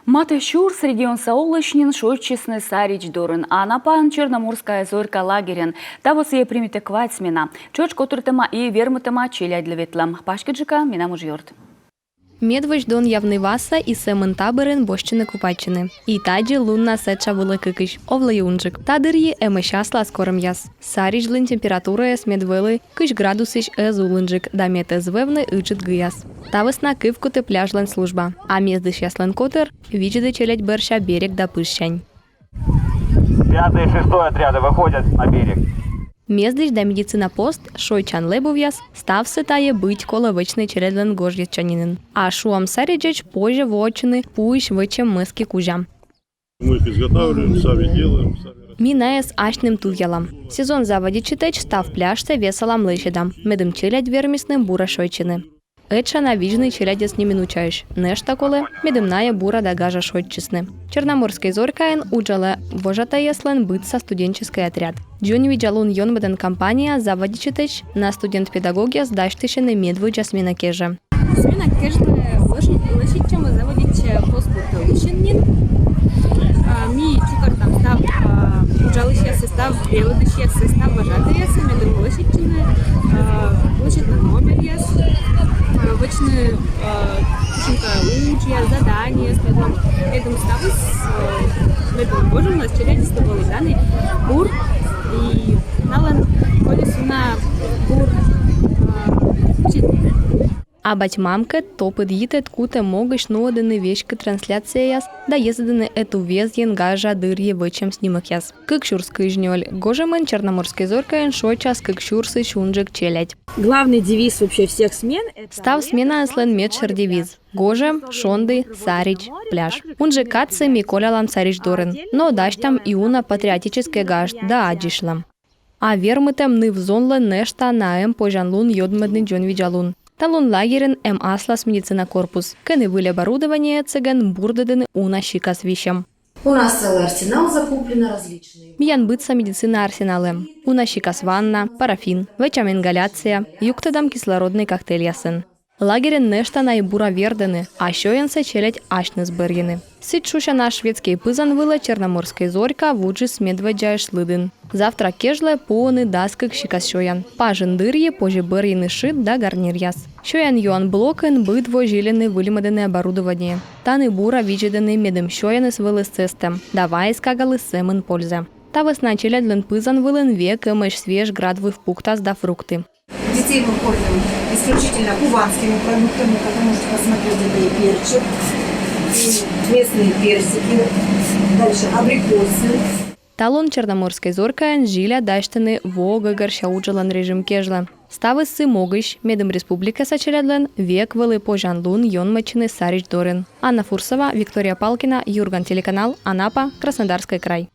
Маты Щурс регион Саулышнин шойчесны Сарич Дорын, а напан Черноморская зорька лагерен. Тавос ей примите квайцмена. Чоч котуртема и вермутема челядь для ветлам. Пашкиджика мина мужьорт. Медвеж дон явний васа і семен таборин бощини купачини. І таді лунна сеча великикиш, овлеюнжик. Тадир'ї емещасла скорим яс. Саріч лин температура ес медвели, киш градусиш езулинжик, да мете звевни ичит гияс. Та весна кивкути пляжлен служба. А міздиш яслен котер, вічди челядь берша берег да пищань. 5-й и 6-й отряды выходят на берег. Міздиш да медицина пост, шойчан лебов'яс, став ситає бить коло вечний чередлен гож'ячанінин. А шуам саріджеч позже вочини пуйш вечем миски кужам. Мы их изготавливаем, сами делаем, сами. Мінає з ашним тул'ялам. Сезон заводі читеч став пляжце веселам лишідам, медим челядь вермісним бура шойчини. Еча на віжний челядець не мінучаєш. Нешта коли медимнає бура да гажа шойчисни. Черноморський зоркаєн уджале вожата єслен битса студенческий отряд. Джон віджалун йон меден компанія заводі читеч на студент-педагогія здаштишини медвиджа сміна кеже. Сміна кеже лишічами заводить поспорти лишеннін. Мій чукар там став уджалище сестав, білодище сестав вважати єси, медим лишічини, лишітна номер єс. Вычны учия, задания, следом этому ставу с медом божим у нас челядисто был данный бур и налан колесу на бур учитель. А батьмамке топит їтет куте могиш нуодини вещки трансляция яс, да ездины эту вез єнгажа дыр'є вечем снимок яс. Кыкшурский жнёль, гожемен черноморской зоркаен шойчас кыкшурсы шунжик челядь. Главный девиз вообще всех смен – это… Став смена эслен медшер девиз. Гоже, шонды, сарич, пляж. Он же катцы Миколя лам сарич дорен, но дашь там иуна патриотический гаш, да аджишлам. А вермытем ны взонлен нешта на пожанлун йодмедный джон виджалун. Талун лагерен аслас медицина корпус. Кены были оборудование цыган бурдедены уна щика с вещем. У нас целый арсенал закуплено различные. Миян бытса медицина арсеналем. Уна щикас ванна, парафин, вечам ингаляция, юктадам кислородный коктейль ясен. Лагерен нешта найбура вердены, а щоенсе челядь ашны збер'єни. Сичуша наш шведский пызан вила черноморской зорька вуджи с медведжа шлидин. Завтра кежле пооны даскик щикас щоян. Пажен дыр'є пожи бер'єни шит да гарнир яс. Щоян йоан блокен битво жиліни вилімедене оборудование. Таны бура вичедены медем щояны с вилисцестем. Давай скагали семен пользе. Та весна челядь лен пызан вилен век эмеш свеж градвых пуктас да фрукты. Детей мы кормим исключительно кубанскими продуктами, как вы можете посмотреть, это и перчик, и местные персики, дальше абрикосы. Талон черноморской зоркаен жиля даштаны вога горшауджалан режим кежла. Ставы сы могыш, медем республика сачелядлен, век вылы пожанлун йон мачины Сарич Дорен. Анна Фурсова, Виктория Палкина, Юрган, телеканал Анапа, Краснодарский край.